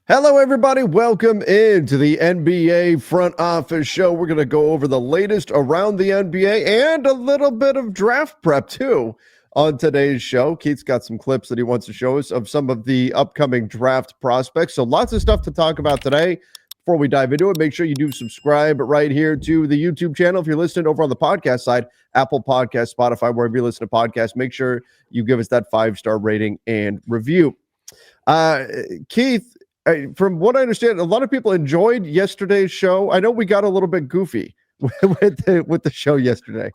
Hello, everybody. Welcome into the NBA Front Office Show. We're going to go over the latest around the NBA and a little bit of draft prep, too, on today's show. Keith's got some clips that he wants to show us of some of the upcoming draft prospects. So lots of stuff to talk about today. Before we dive into it, make sure you do subscribe right here to the YouTube channel. If you're listening over on the podcast side, Apple Podcasts, Spotify, wherever you listen to podcasts, make sure you give us that 5-star rating and review. Keith, from what I understand, a lot of people enjoyed yesterday's show. I know we got a little bit goofy with the show yesterday.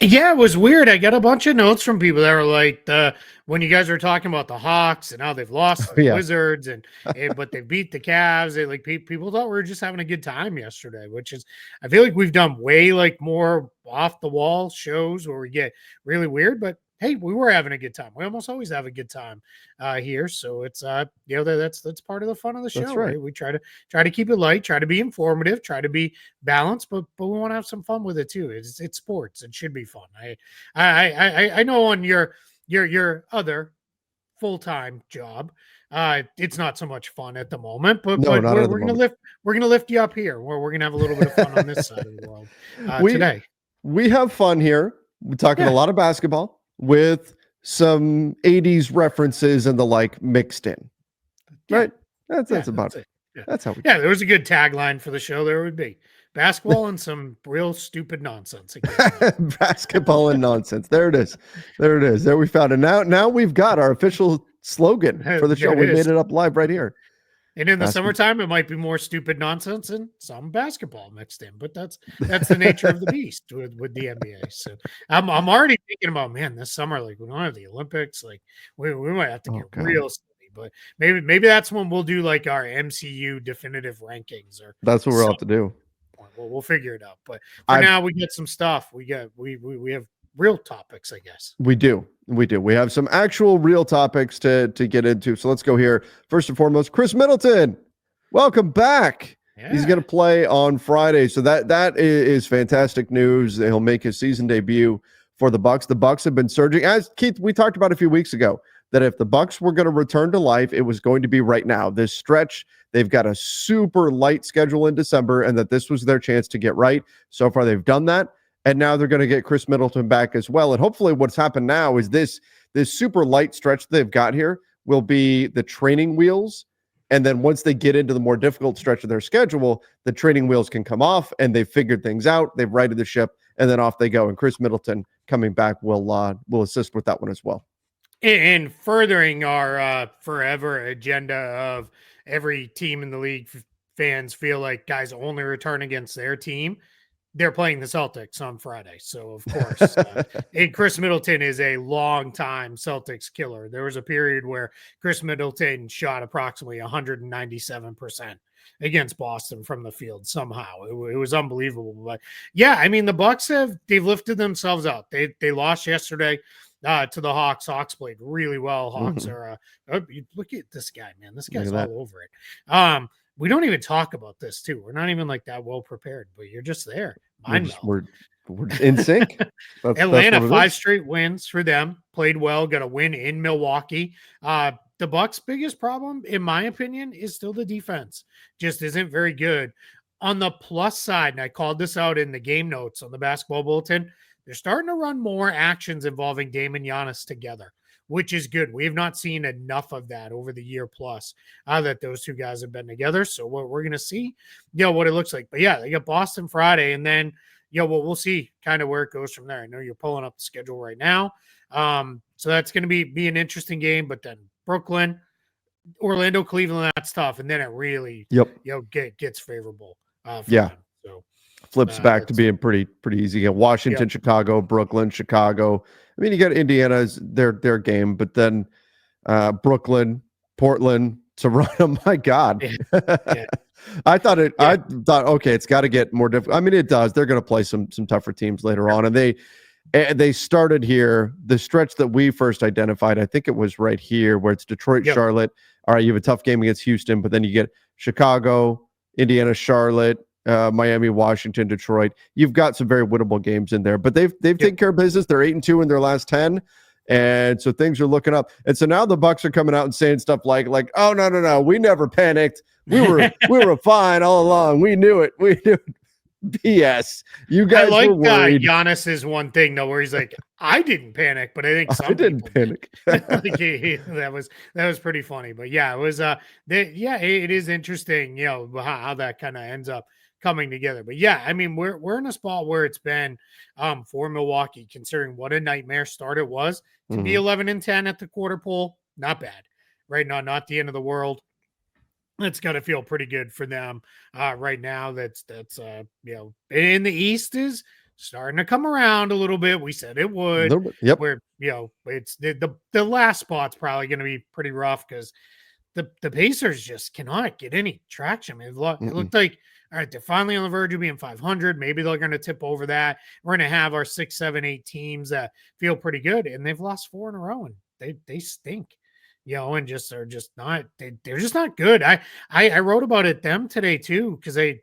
Yeah, it was weird. I got a bunch of notes from people that were like, when you guys were talking about the Hawks and how they've lost the Wizards but they beat the Cavs. People thought we were just having a good time yesterday, which is, I feel like we've done way more off the wall shows where we get really weird, but hey, we were having a good time. We almost always have a good time here. So it's that's part of the fun of the show. That's right. We try to keep it light, try to be informative, try to be balanced, but we want to have some fun with it too. It's sports. It should be fun. I know on your other full-time job, it's not so much fun at the moment, but we're gonna lift you up here. We're gonna have a little bit of fun on this side of the world today. We have fun here. We're talking a lot of basketball with some 80s references and the like mixed in. Right? That's about it. Yeah. That's how we there was a good tagline for the show. There would be basketball and some real stupid nonsense. Basketball and nonsense. There it is. There we found it. Now we've got our official slogan for the show. We made it up live right here. And in the summertime, it might be more stupid nonsense and some basketball mixed in, but that's the nature of the beast with the NBA. So I'm already thinking about, man, this summer, like we don't have the Olympics, like we might have to get real silly, but maybe that's when we'll do like our MCU definitive rankings, or that's what we'll have to do. We'll figure it out. But for now, we get some stuff. We have real topics, I guess. We do. We have some actual real topics to get into. So let's go here. First and foremost, Chris Middleton. Welcome back. Yeah. He's going to play on Friday. So that is fantastic news. He'll make his season debut for the Bucks. The Bucks have been surging. As Keith, we talked about a few weeks ago, that if the Bucks were going to return to life, it was going to be right now. This stretch, they've got a super light schedule in December, and that this was their chance to get right. So far, they've done that. And now they're going to get Chris Middleton back as well. And hopefully what's happened now is this super light stretch they've got here will be the training wheels. And then once they get into the more difficult stretch of their schedule, the training wheels can come off and they've figured things out. They've righted the ship and then off they go. And Chris Middleton coming back will assist with that one as well. And furthering our forever agenda of every team in the league, fans feel like guys only return against their team. They're playing the Celtics on Friday. So, of course, and Chris Middleton is a long-time Celtics killer. There was a period where Chris Middleton shot approximately 197% against Boston from the field somehow. It was unbelievable. But, yeah, I mean, the Bucks they've lifted themselves out. They lost yesterday to the Hawks. Hawks played really well. Hawks are look at this guy, man. This guy's all over it. We don't even talk about this too. We're not even like that well prepared, but you're just there. We're in sync. Atlanta, 5 straight wins for them. Played well. Got a win in Milwaukee. The Bucks' biggest problem, in my opinion, is still the defense. Just isn't very good. On the plus side, and I called this out in the game notes on the basketball bulletin, they're starting to run more actions involving Dame and Giannis together, which is good. We have not seen enough of that over the year plus that those two guys have been together. So what we're going to see, what it looks like. But yeah, they got Boston Friday, and then, we'll see kind of where it goes from there. I know you're pulling up the schedule right now. So that's going to be an interesting game, but then Brooklyn, Orlando, Cleveland, that's tough. And then it really, gets favorable. Them. So flips back to being pretty easy. You got Washington, Chicago, Brooklyn, Chicago. I mean, you got Indiana's their game, but then Brooklyn, Portland, Toronto. My God, I thought okay, it's got to get more difficult. I mean, it does. They're going to play some tougher teams later on, and they started here. The stretch that we first identified, I think it was right here, where it's Detroit, Charlotte. All right, you have a tough game against Houston, but then you get Chicago, Indiana, Charlotte. Miami, Washington, Detroit. You've got some very winnable games in there, but they've taken care of business. They're 8-2 in their last 10. And so things are looking up. And so now the Bucks are coming out and saying stuff like, oh, no, we never panicked. We were fine all along. We knew it. We knew it. BS. You guys were worried. Giannis's one thing though, where he's like, I didn't panic, but I think some didn't people panic. that was pretty funny. But yeah, it was it is interesting, how that kind of ends up coming together. But yeah, I mean, we're in a spot where it's been for Milwaukee, considering what a nightmare start it was to be 11-10 at the quarter pole. Not bad, right? Not the end of the world. It's got to feel pretty good for them right now. That's in the East is starting to come around a little bit. We said it would. Yep. Where it's the last spot's probably going to be pretty rough because the Pacers just cannot get any traction. It looked like, all right, they're finally on the verge of being 500. Maybe they're going to tip over that. We're going to have our 6, 7, 8 teams that feel pretty good, and they've lost 4 in a row, and they stink. And just are just not they're just not good. I wrote about it them today too because I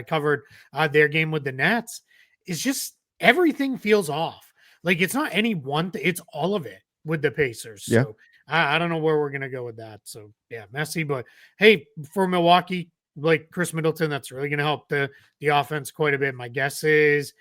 covered their game with the Nets. It's just everything feels off. Like it's not any one thing, it's all of it with the Pacers. Yeah. So I don't know where we're gonna go with that. So yeah, messy. But hey, for Milwaukee, like Chris Middleton, that's really gonna help the offense quite a bit. My guess is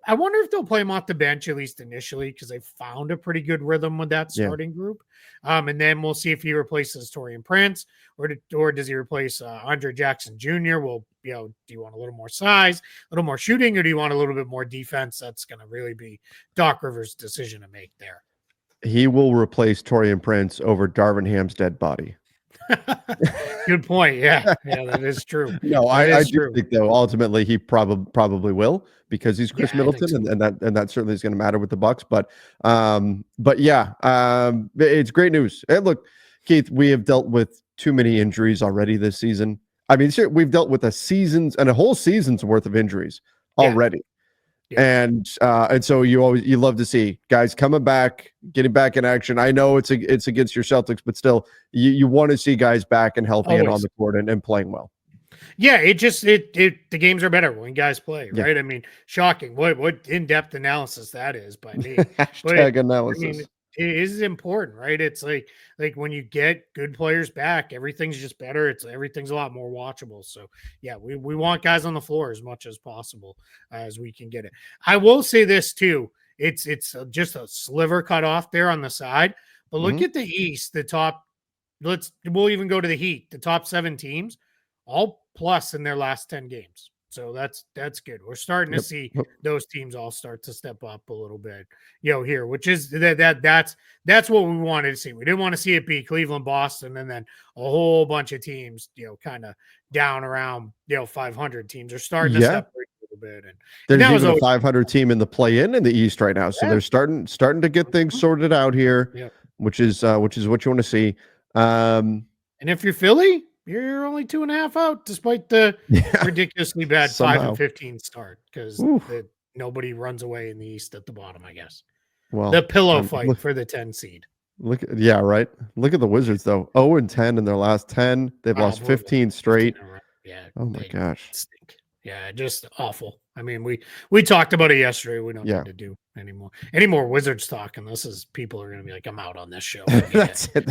I wonder if they'll play him off the bench, at least initially, because they found a pretty good rhythm with that starting group. And then we'll see if he replaces Taurean Prince or does he replace Andre Jackson Jr. Well, do you want a little more size, a little more shooting, or do you want a little bit more defense? That's going to really be Doc Rivers' decision to make there. He will replace Taurean Prince over Darvin Ham's dead body. Good point. Yeah, that is true. No, I do think though ultimately he probably will because he's Chris Middleton, so. and that certainly is going to matter with the Bucks. But it's great news. And look, Keith, we have dealt with too many injuries already this season. I mean, we've dealt with a whole season's worth of injuries already. Yeah. And so you love to see guys coming back, getting back in action. I know it's against your Celtics, but still you want to see guys back and healthy and on the court and playing well. Yeah, the games are better when guys play, right? Yeah. I mean, shocking what in-depth analysis that is by me. Hashtag analysis. I mean, it is important, right? It's like when you get good players back, everything's just better. Everything's a lot more watchable. So yeah, we want guys on the floor as much as possible as we can get it. I will say this too. It's just a sliver cut off there on the side, but look at the East, the top. We'll even go to the Heat, the top 7 teams, all plus in their last 10 games. So that's good. We're starting to see those teams all start to step up a little bit, here, which is that's what we wanted to see. We didn't want to see it be Cleveland, Boston, and then a whole bunch of teams, kind of down around, 500 teams are starting to separate a little bit. And there's even a 500 team in the play-in the East right now. So they're starting to get things sorted out here, which is what you want to see. And if you're Philly, you're only 2.5 out, despite the ridiculously bad 5-15 start, because nobody runs away in the East at the bottom, I guess. Well, the pillow fight for the 10 seed. Look at the Wizards though. 0-10 in their last 10. They've lost 15 straight. Yeah. Oh my gosh. Stink. Yeah, just awful. I mean, we talked about it yesterday. We don't need to do any more Wizards talk, and people are going to be like, I'm out on this show. That's it.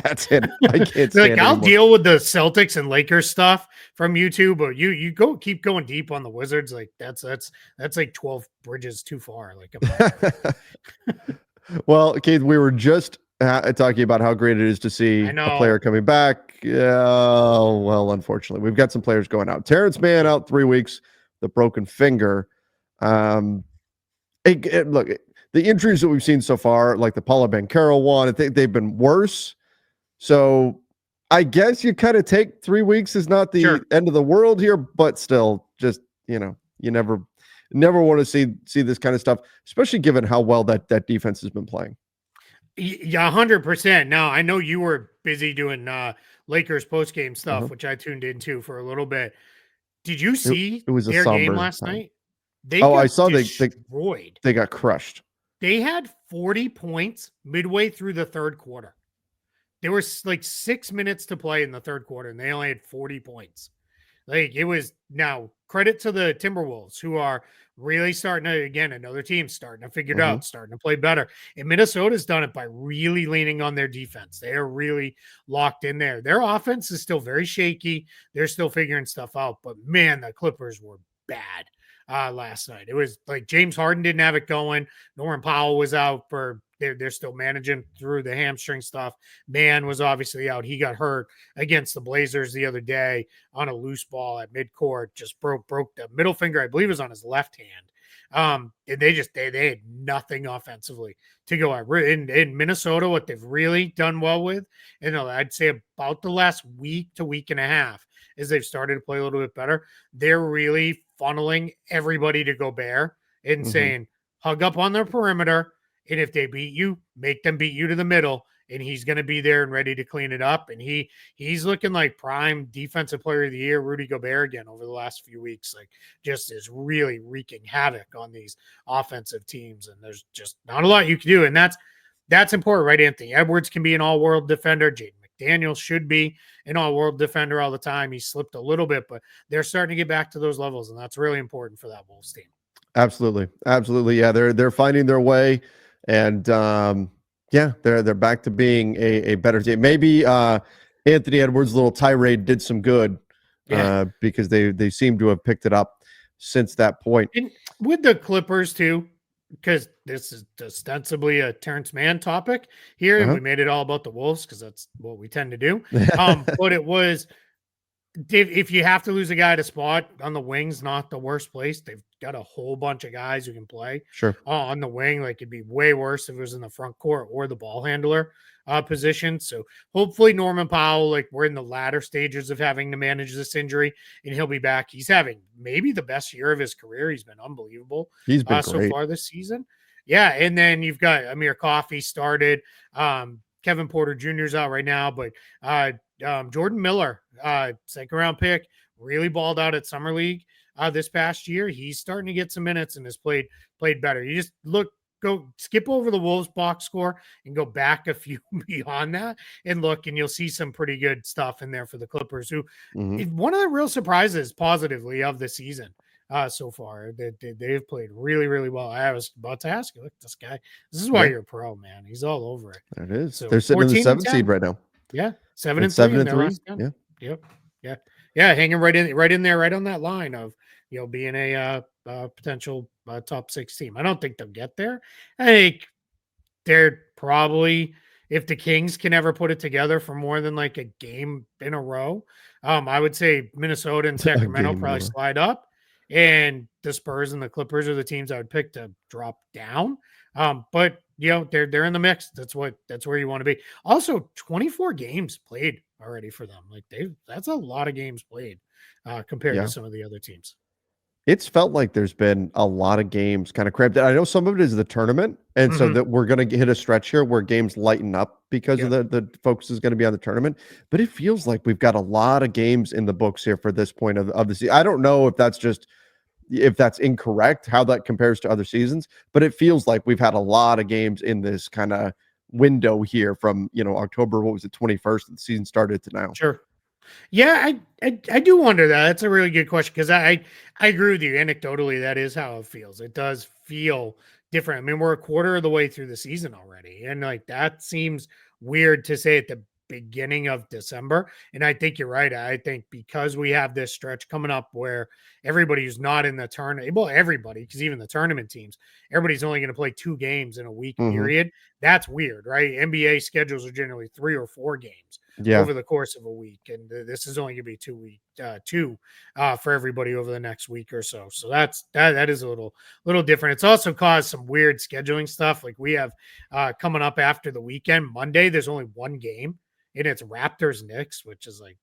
I can't stand I'll deal with the Celtics and Lakers stuff from YouTube, but you keep going deep on the Wizards. Like that's like 12 bridges too far. Like, well, Keith, we were just talking about how great it is to see a player coming back. Well, unfortunately, we've got some players going out. Terrence Mann out 3 weeks, the broken finger. Look, the injuries that we've seen so far, like the Paolo Banchero one, I think they've been worse. So I guess you kind of take 3 weeks is not the end of the world here, but still, just you never want to see this kind of stuff, especially given how well that defense has been playing. Yeah, 100%. Now I know you were busy doing Lakers post-game stuff, which I tuned into for a little bit. Did you see it was their game last night? I saw destroyed. They got crushed. They had 40 points midway through the third quarter. There was like 6 minutes to play in the third quarter, and they only had 40 points. Like it was now credit to the Timberwolves who are really starting to, again, another team starting to figure it out, starting to play better. And Minnesota's done it by really leaning on their defense. They are really locked in there. Their offense is still very shaky. They're still figuring stuff out. But man, the Clippers were bad last night. It was like James Harden didn't have it going. Norman Powell was out for they're still managing through the hamstring stuff. Man was obviously out. He got hurt against the Blazers the other day on a loose ball at midcourt. Just broke the middle finger, I believe, was on his left hand. And they had nothing offensively to go at. In Minnesota, what they've really done well with, and I'd say about the last week to week and a half, is they've started to play a little bit better. They're really funneling everybody to Gobert and saying, hug up on their perimeter. And if they beat you, make them beat you to the middle. And he's going to be there and ready to clean it up. And he's looking like prime defensive player of the year, Rudy Gobert, again over the last few weeks. Like just is really wreaking havoc on these offensive teams. And there's just not a lot you can do. And that's important, right? Anthony Edwards can be an all-world defender. Jaden McDaniels should be an all-world defender all the time. He slipped a little bit, but they're starting to get back to those levels, and that's really important for that Wolves team. Absolutely. Yeah, they're finding their way, and they're back to being a better team. Maybe Anthony Edwards' little tirade did some good, because they seem to have picked it up since that point. And with the Clippers too, because this is ostensibly a Terrence Mann topic here, and we made it all about the Wolves because that's what we tend to do. But it was, if you have to lose a guy to spot on the wings, not the worst place. They've got a whole bunch of guys who can play on the wing. Like it'd be way worse if it was in the front court or the ball handler position. So hopefully Norman Powell, like we're in the latter stages of having to manage this injury, and he'll be back. He's having maybe the best year of his career. He's been unbelievable. He's been so far this season. Yeah, and then you've got Amir Coffey started. Kevin Porter Jr. is out right now, but Jordan Miller, second round pick, really balled out at Summer League this past year. He's starting to get some minutes and has played better. You just go skip over the Wolves box score and go back a few beyond that and look, and you'll see some pretty good stuff in there for the Clippers, who one of the real surprises positively of the season so far. They've played really, really well. I was about to ask you, look, this guy, this is why you're a pro, man. He's all over it. It is. So they're sitting in the 7th seed right now. Yeah. 7-3. Yeah. Hanging right in there, right on that line of, being a potential top 6 team. I don't think they'll get there. I think they're probably, if the Kings can ever put it together for more than like a game in a row, I would say Minnesota and Sacramento probably slide up, and the Spurs and the Clippers are the teams I would pick to drop down. But they're in the mix. That's where you want to be. Also, 24 games played already for them. Like that's a lot of games played compared to some of the other teams. It's felt like there's been a lot of games kind of cramped. I know some of it is the tournament, and so that we're going to hit a stretch here where games lighten up because of the focus is going to be on the tournament. But it feels like we've got a lot of games in the books here for this point of the season. I don't know if that's incorrect, how that compares to other seasons, but it feels like we've had a lot of games in this kind of window here from, October, 21st, the season started to now. Sure. Yeah, I do wonder that. That's a really good question, because I agree with you. Anecdotally, that is how it feels. It does feel different. I mean, we're a quarter of the way through the season already, and like that seems weird to say at the beginning of December. And I think you're right. I think because we have this stretch coming up where everybody who's not in the tournament, well, everybody, because even the tournament teams, everybody's only going to play 2 games in a week period. That's weird, right? NBA schedules are generally 3 or 4 games over the course of a week, and this is only going to be 2 for everybody over the next week or so. So that is a little different. It's also caused some weird scheduling stuff. Like we have coming up after the weekend, Monday, there's only 1 game, and it's Raptors Knicks, which is like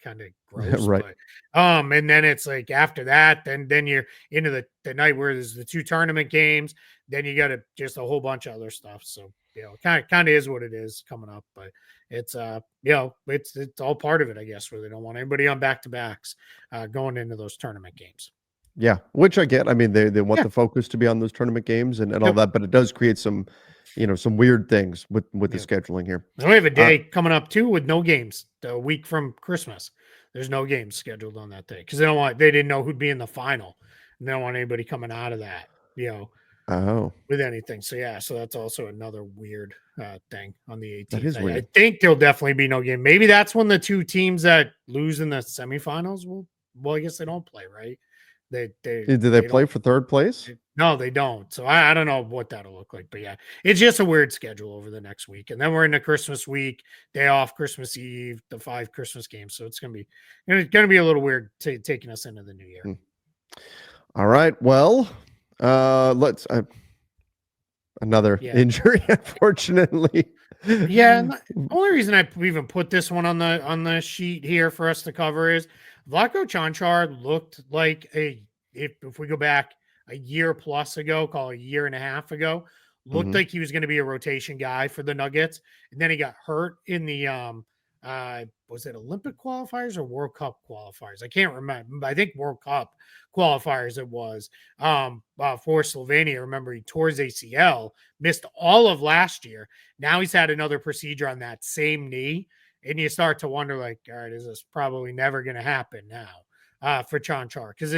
kind of gross. Right. But, and then it's like after that, then you're into the night where there's the 2 tournament games. Then you got just a whole bunch of other stuff. So, kind of is what it is coming up, but it's, it's all part of it, I guess, where they don't want anybody on back-to-backs going into those tournament games. Yeah, which I get. I mean, they want the focus to be on those tournament games and all that, but it does create some, some weird things with the scheduling here. And we have a day coming up too with no games. The week from Christmas, there's no games scheduled on that day because they didn't know who'd be in the final, and they don't want anybody coming out of that, with anything. So so that's also another weird thing on the 18th. That is weird. I think there'll definitely be no game. Maybe that's when the two teams that lose in the semifinals will. Well, I guess they don't play, right? Do they play for third place? No, they don't. So I don't know what that'll look like, but it's just a weird schedule over the next week, and then we're in the Christmas week, day off, Christmas Eve, the 5 Christmas games. So it's gonna be a little weird taking us into the new year. All right. Well, let's another injury, unfortunately. Yeah, the only reason I even put this one on the sheet here for us to cover is Vlatko Čančar looked like if we go back a year plus ago, call it a year and a half ago, looked like he was going to be a rotation guy for the Nuggets, and then he got hurt in the was it Olympic qualifiers or World Cup qualifiers? I can't remember. I think World Cup qualifiers it was for Slovenia. Remember, he tore his ACL, missed all of last year. Now he's had another procedure on that same knee. And you start to wonder, like, all right, is this probably never going to happen now for Čančar? Because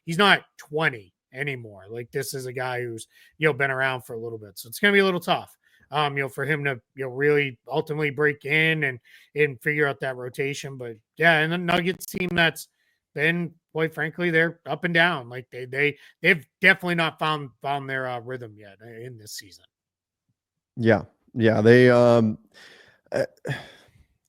he's not 20 anymore. Like, this is a guy who's, been around for a little bit. So it's going to be a little tough, for him to, really ultimately break in and figure out that rotation. But and the Nuggets team that's been, quite frankly, they're up and down. Like they've definitely not found their rhythm yet in this season. Yeah.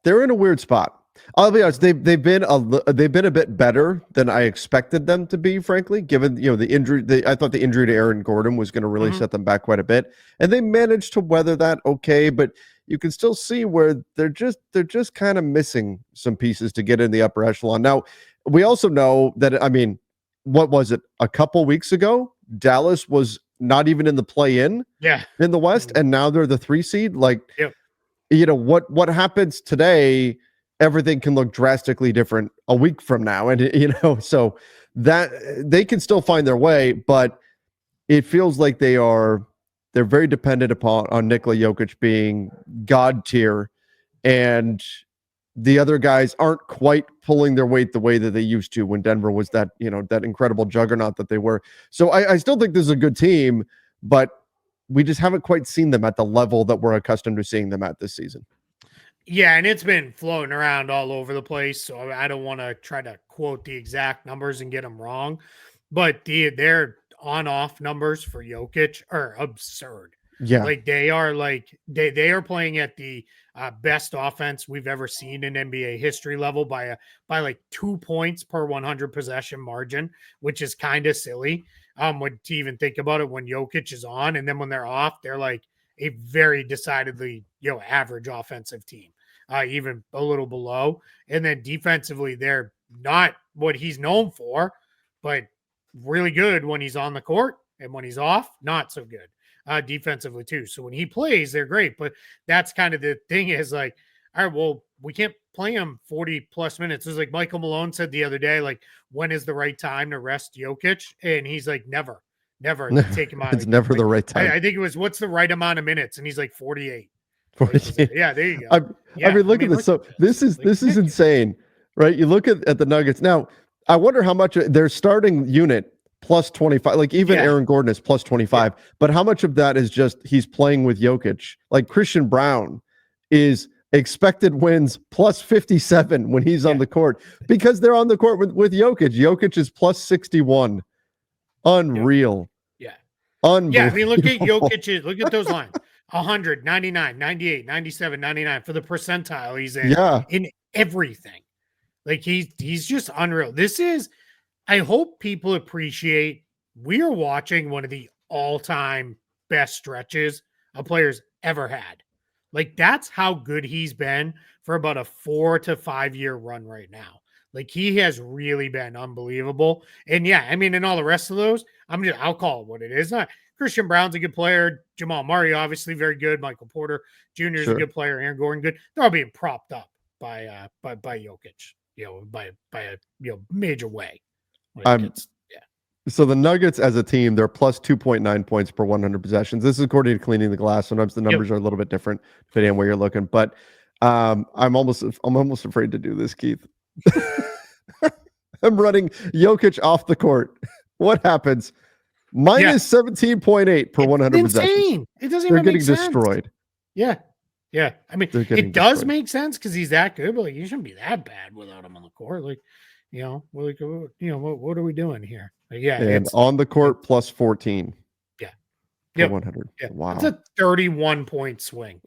They're in a weird spot. I'll be honest. They've been a bit better than I expected them to be, frankly, given the injury. I thought the injury to Aaron Gordon was going to really set them back quite a bit, and they managed to weather that okay. But you can still see where they're just kind of missing some pieces to get in the upper echelon. Now, we also know that, I mean, what was it? A couple weeks ago, Dallas was not even in the play-in in the West, and now they're the 3 seed. Like, what happens today, everything can look drastically different a week from now. And, so that they can still find their way, but it feels like they're very dependent on Nikola Jokic being God tier, and the other guys aren't quite pulling their weight the way that they used to when Denver was that, that incredible juggernaut that they were. So I still think this is a good team, but we just haven't quite seen them at the level that we're accustomed to seeing them at this season. Yeah, and it's been floating around all over the place, so I don't want to try to quote the exact numbers and get them wrong, but their on-off numbers for Jokic are absurd. Yeah, like they are playing at the best offense we've ever seen in NBA history level by like 2 points per 100 possession margin, which is kind of silly. To even think about it when Jokic is on, and then when they're off, they're like a very decidedly average offensive team, even a little below. And then defensively, they're not what he's known for, but really good when he's on the court, and when he's off, not so good defensively too. So when he plays, they're great. But that's kind of the thing is like, all right, well, we can't play him 40 plus minutes. It was like Michael Malone said the other day, like, when is the right time to rest Jokic? And he's like, never take him out. It's never the right time. I think it was, what's the right amount of minutes? And he's like 48. 48. Yeah, there you go. I mean, look at this. So this is insane, right? You look at the Nuggets. Now, I wonder how much their starting unit plus 25, like even Aaron Gordon is plus 25, but how much of that is just he's playing with Jokic? Like Christian Brown is expected wins plus 57 when he's on the court because they're on the court with Jokic. Jokic is plus 61. Unreal. Unbelievable. Yeah, I mean, look at Jokic. Look at those lines. 100, 99, 98, 97, 99 for the percentile he's in. In everything. Like he's just unreal. This is, I hope people appreciate, we are watching one of the all-time best stretches a player's ever had. Like, that's how good he's been for about a 4 to 5 year run right now. Like, he has really been unbelievable. And I mean, and all the rest of those, I'll call it what it is. Not Christian Brown's a good player. Jamal Murray, obviously very good. Michael Porter Jr. is a good player. Aaron Gordon, good. They're all being propped up by Jokic, by a major way. So the Nuggets as a team, they're plus 2.9 points per 100 possessions. This is according to Cleaning the Glass. Sometimes the numbers are a little bit different depending on where you're looking. But I'm almost afraid to do this, Keith. I'm running Jokic off the court. What happens? Minus 17.8 per 100 possessions. It doesn't They're even getting make sense. Destroyed. Yeah. I mean, it does make sense because he's that good, but like, you shouldn't be that bad without him on the court. Like, what are we doing here? Like, and on the court plus 14. Yeah. Per 100. Yeah. Wow. It's a 31-point swing.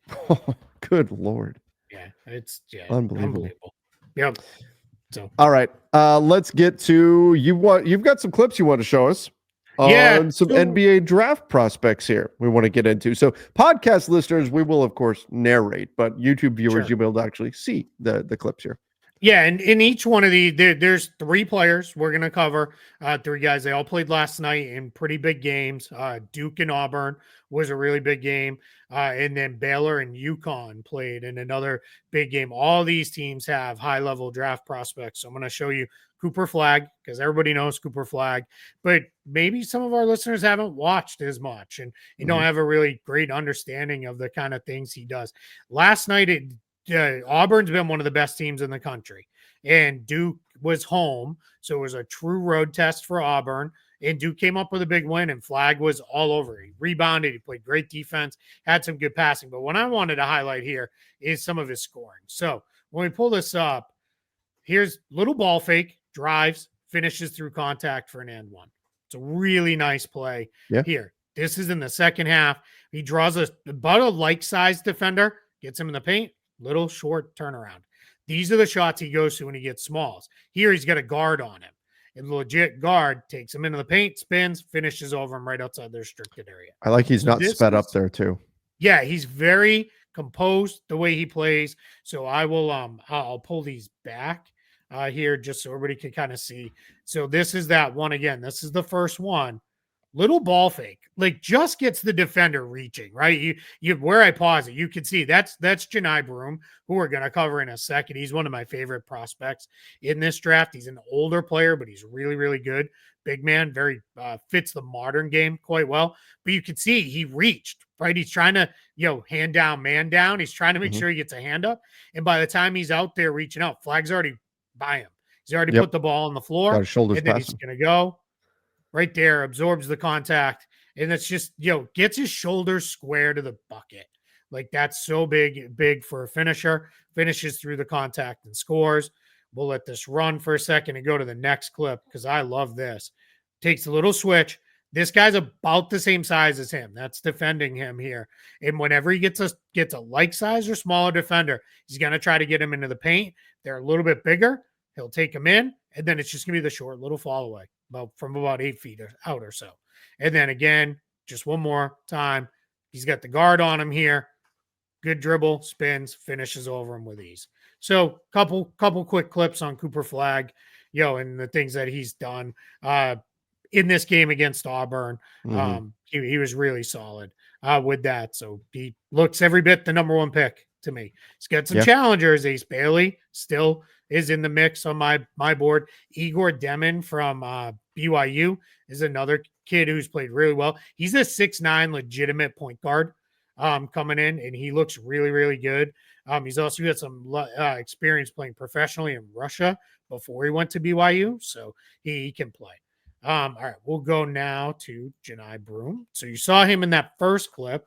Good Lord. Yeah. It's unbelievable. Yep. So all right. Let's get to you've got some clips you want to show us on some NBA draft prospects here we want to get into. So podcast listeners, we will of course narrate, but YouTube viewers, you'll be able to actually see the clips here. Yeah, and in each one of these, there's 3 players we're going to cover. 3 guys. They all played last night in pretty big games. Duke and Auburn was a really big game. And then Baylor and UConn played in another big game. All these teams have high-level draft prospects. So I'm going to show you Cooper Flagg because everybody knows Cooper Flagg. But maybe some of our listeners haven't watched as much and don't have a really great understanding of the kind of things he does. Last night, Auburn's been one of the best teams in the country, and Duke was home, so it was a true road test for Auburn, and Duke came up with a big win, and Flagg was all over. He rebounded, he played great defense, had some good passing, but what I wanted to highlight here is some of his scoring. So when we pull this up, here's little ball fake, drives, finishes through contact for an and one. It's a really nice play here. This is in the second half. He draws about a like-sized defender, gets him in the paint, little short turnaround. These are the shots he goes to when he gets smalls. Here he's got a guard on him. And the legit guard takes him into the paint, spins, finishes over him right outside the restricted area. I like he's not sped up there too. Yeah, he's very composed the way he plays. So I will I'll pull these back here just so everybody can kind of see. So this is that one again. This is the first one. Little ball fake, like just gets the defender reaching, right? You where I pause it, you can see that's Janai Broom, who we're going to cover in a second. He's one of my favorite prospects in this draft. He's an older player, but he's really, really good. Big man, very fits the modern game quite well. But you can see he reached, right? He's trying to, hand down, man down. He's trying to make sure he gets a hand up. And by the time he's out there reaching out, Flagg's already by him. He's already put the ball on the floor. And then he's going to go. Right there, absorbs the contact, and that's just, gets his shoulders square to the bucket. Like, that's so big for a finisher. Finishes through the contact and scores. We'll let this run for a second and go to the next clip because I love this. Takes a little switch. This guy's about the same size as him. That's defending him here. And whenever he gets a like size or smaller defender, he's going to try to get him into the paint. They're a little bit bigger. He'll take him in, and then it's just going to be the short little fall away. From about 8 feet out or so. And then again, just one more time. He's got the guard on him here. Good dribble, spins, finishes over him with ease. So couple quick clips on Cooper Flagg, and the things that he's done in this game against Auburn. He was really solid with that. So he looks every bit the number 1 pick to me. He's got some challengers. Ace Bailey still is in the mix on my board. Igor Demon from BYU is another kid who's played really well. He's a 6'9" legitimate point guard coming in, and he looks really, really good. He's also got some experience playing professionally in Russia before he went to BYU, so he can play. All right, we'll go now to Janai Broom. So you saw him in that first clip.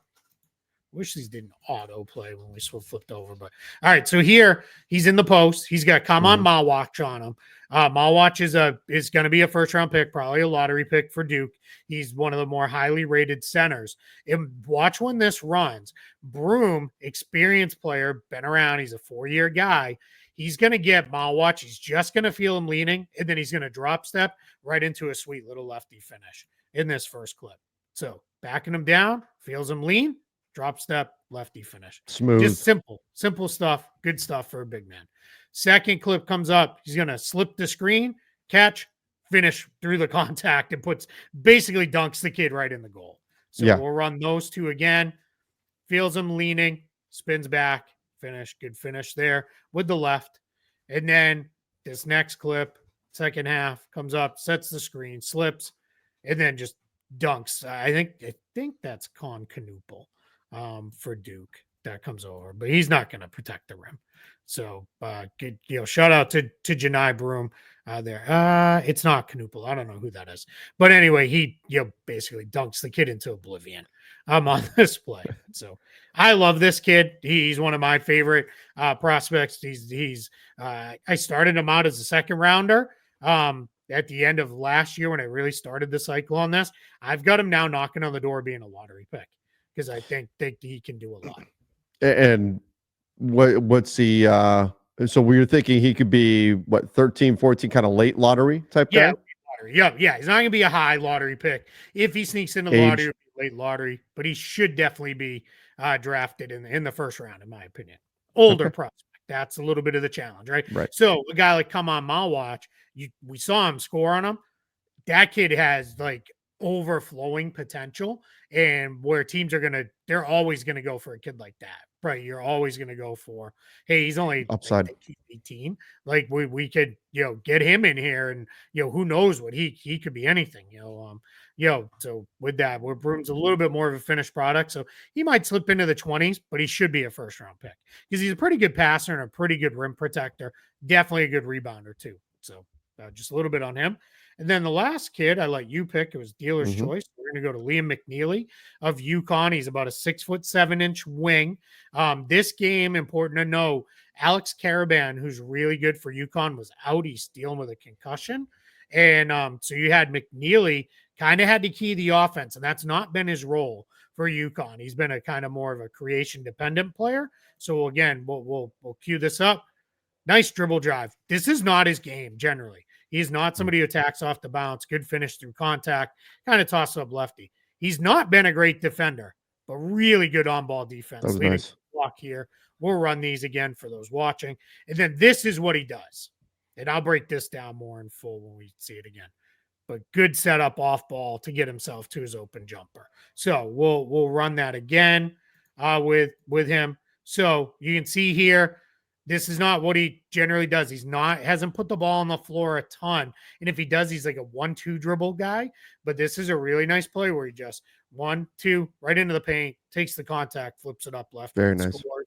Wish these didn't autoplay when we flipped over, but all right. So here he's in the post. He's got Kamon Mawach on him. Mawach is going to be a first-round pick, probably a lottery pick for Duke. He's one of the more highly rated centers. And watch when this runs. Broom, experienced player, been around. He's a 4-year guy. He's going to get Mawach. He's just going to feel him leaning, and then he's going to drop step right into a sweet little lefty finish in this first clip. So backing him down, feels him lean. Drop step, lefty finish. Smooth. Just simple stuff. Good stuff for a big man. Second clip comes up. He's going to slip the screen, catch, finish through the contact, and basically dunks the kid right in the goal. So we'll run those 2 again. Feels him leaning, spins back, finish. Good finish there with the left. And then this next clip, second half, comes up, sets the screen, slips, and then just dunks. I think that's Con Canoopel for Duke that comes over, but he's not going to protect the rim. So, good, shout out to Janai Broom there. It's not Canoopel. I don't know who that is, but anyway, he basically dunks the kid into oblivion. On this play. So I love this kid. He's one of my favorite prospects. I started him out as a second rounder. At the end of last year when I really started the cycle on this, I've got him now knocking on the door being a lottery pick because I think he can do a lot. And what's the so we were thinking he could be 13, 14 kind of late lottery type guy? Yeah. He's not gonna be a high lottery pick. If he sneaks into the lottery, late lottery, but he should definitely be drafted in the first round, in my opinion. Older prospect. That's a little bit of the challenge, right? So a guy like Come On Malwatch, we saw him score on him. That kid has like overflowing potential, and where teams they're always gonna go for a kid like that, right? You're always gonna go for, hey, he's only upside 18. Like we could get him in here, and who knows what he could be anything. So with that, where Broom's a little bit more of a finished product, so he might slip into the 20s, but he should be a first round pick because he's a pretty good passer and a pretty good rim protector, definitely a good rebounder too. So just a little bit on him. And then the last kid I let you pick, it was dealer's choice. We're going to go to Liam McNeely of UConn. He's about a 6'7" wing. This game, important to know, Alex Caraban, who's really good for UConn, was out. He's dealing with a concussion. And so you had McNeely kind of had to key the offense, and that's not been his role for UConn. He's been a kind of more of a creation dependent player. So again, we'll cue this up. Nice dribble drive. This is not his game generally. He's not somebody who attacks off the bounce, good finish through contact, kind of toss up lefty. He's not been a great defender, but really good on-ball defense. That was nice. Block here. We'll run these again for those watching. And then this is what he does. And I'll break this down more in full when we see it again. But good setup off ball to get himself to his open jumper. So we'll run that again with him. So you can see here, this is not what he generally does. Hasn't put the ball on the floor a ton. And if he does, he's like a 1-2 dribble guy. But this is a really nice play where he just 1-2 right into the paint, takes the contact, flips it up left. Very nice. Scores.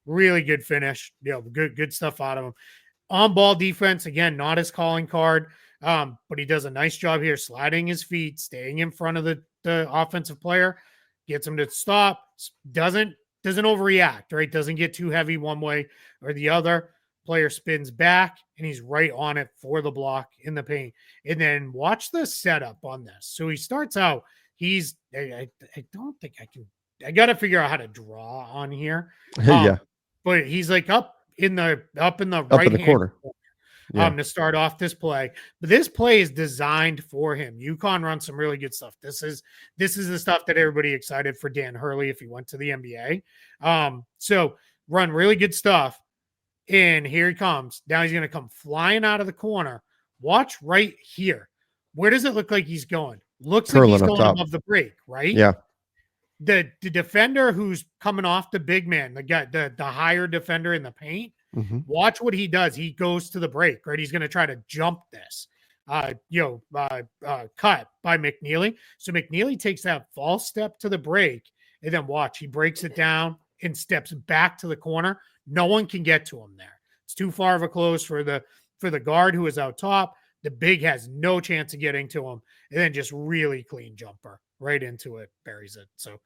Really good finish. Good stuff out of him. On ball defense, again, not his calling card. But he does a nice job here, sliding his feet, staying in front of the offensive player, gets him to stop, doesn't overreact, right? Doesn't get too heavy one way or the other. Player spins back, and he's right on it for the block in the paint. And then watch the setup on this. So he starts out, I don't think I got to figure out how to draw on here. Yeah. But he's like up in the right hand corner. To start off this play. But this play is designed for him. UConn runs some really good stuff. This is the stuff that everybody excited for Dan Hurley if he went to the NBA. So run really good stuff. And here he comes. Now he's going to come flying out of the corner. Watch right here. Where does it look like he's going? Looks like he's going above the break, right? Yeah. The defender who's coming off the big man, the guy, the higher defender in the paint, watch what he does. He goes to the break, right? He's going to try to jump this, cut by McNeely. So McNeely takes that false step to the break, and then watch, he breaks it down and steps back to the corner. No one can get to him there. It's too far of a close for the guard who is out top. The big has no chance of getting to him, and then just really clean jumper right into it, buries it. So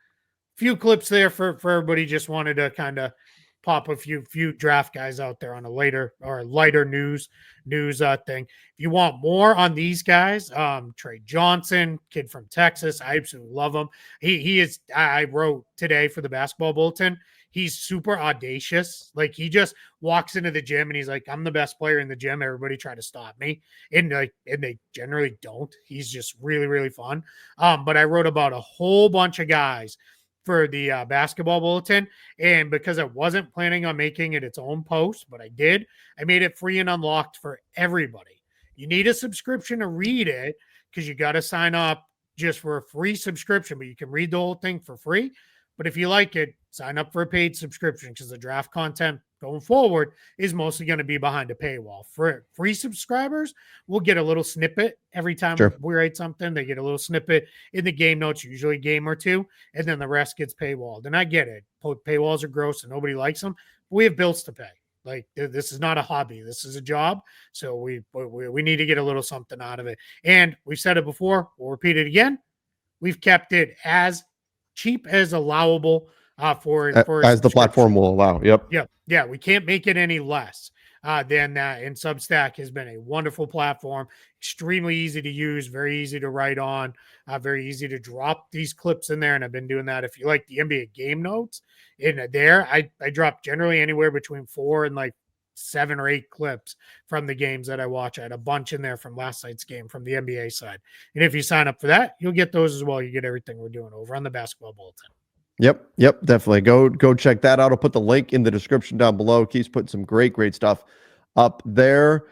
few clips there for everybody. Just wanted to kind of pop a few draft guys out there on a later or lighter news thing. If you want more on these guys, Trey Johnson, kid from Texas, I absolutely love him. He is. I wrote today for the Basketball Bulletin. He's super audacious. Like, he just walks into the gym and he's like, I'm the best player in the gym. Everybody try to stop me. And they generally don't. He's just really, really fun. But I wrote about a whole bunch of guys for the Basketball Bulletin. And because I wasn't planning on making it its own post, but I did, I made it free and unlocked for everybody. You need a subscription to read it because you got to sign up just for a free subscription, but you can read the whole thing for free. But if you like it, sign up for a paid subscription because the draft content going forward is mostly going to be behind a paywall. For free subscribers, we'll get a little snippet every time we write something. They get a little snippet in the game notes, usually a game or two, and then the rest gets paywalled. And I get it. Paywalls are gross and nobody likes them. But we have bills to pay. Like, this is not a hobby. This is a job. So we need to get a little something out of it. And we've said it before. We'll repeat it again. We've kept it as cheap as allowable for as the platform will allow. Yeah. We can't make it any less than that. And Substack has been a wonderful platform, extremely easy to use, very easy to write on, very easy to drop these clips in there. And I've been doing that. If you like the NBA game notes in there, I drop generally anywhere between 4 and like 7 or 8 clips from the games that I watch. I had a bunch in there from last night's game from the NBA side. And if you sign up for that, you'll get those as well. You get everything we're doing over on the Basketball Bulletin. Yep, definitely. Go check that out. I'll put the link in the description down below. Keith's putting some great stuff up there.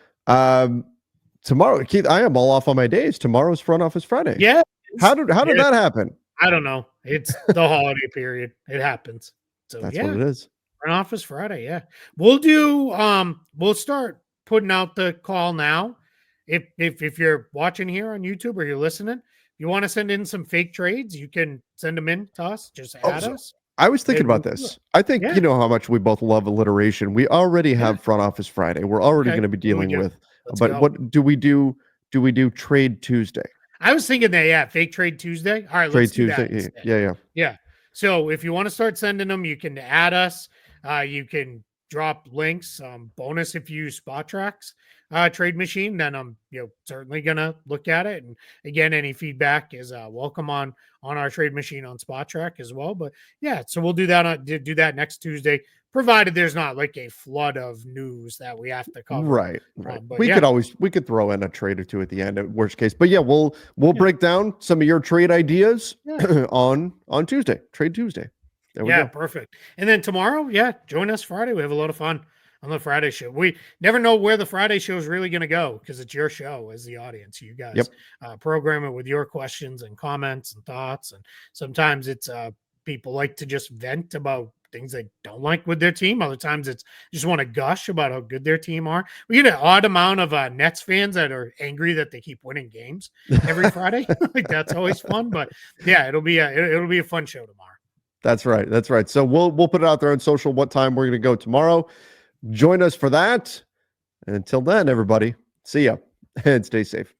Tomorrow, Keith, I am all off on my days. Tomorrow's Front Office Friday. Yeah. How did that happen? I don't know. It's the holiday period. It happens. So that's what it is. Front Office Friday. Yeah. We'll start putting out the call now. If you're watching here on YouTube or you're listening, you want to send in some fake trades, you can send them in to us. Just add us. I was thinking about this. I think you know how much we both love alliteration. We already have Front Office Friday. We're already going to be dealing with. What do we do? Do we do Trade Tuesday? I was thinking that, fake Trade Tuesday. All right, let's do that. Yeah. So if you want to start sending them, you can add us. You can drop links. Bonus if you use SpotTrack's trade machine, then I'm certainly gonna look at it. And again, any feedback is welcome on our trade machine on SpotTrack as well. But yeah, so we'll do that next Tuesday, provided there's not like a flood of news that we have to cover. Right. We could throw in a trade or two at the end, at worst case. But yeah, we'll break down some of your trade ideas on Tuesday, Trade Tuesday. There we go. Perfect. And then tomorrow, join us Friday. We have a lot of fun on the Friday show. We never know where the Friday show is really going to go because it's your show as the audience. You guys program it with your questions and comments and thoughts. And sometimes it's people like to just vent about things they don't like with their team. Other times it's just want to gush about how good their team are. We get an odd amount of Nets fans that are angry that they keep winning games every Friday. Like, that's always fun. But yeah, it'll be a fun show tomorrow. That's right. So we'll put it out there on social what time we're going to go tomorrow. Join us for that. And until then, everybody, see ya and stay safe.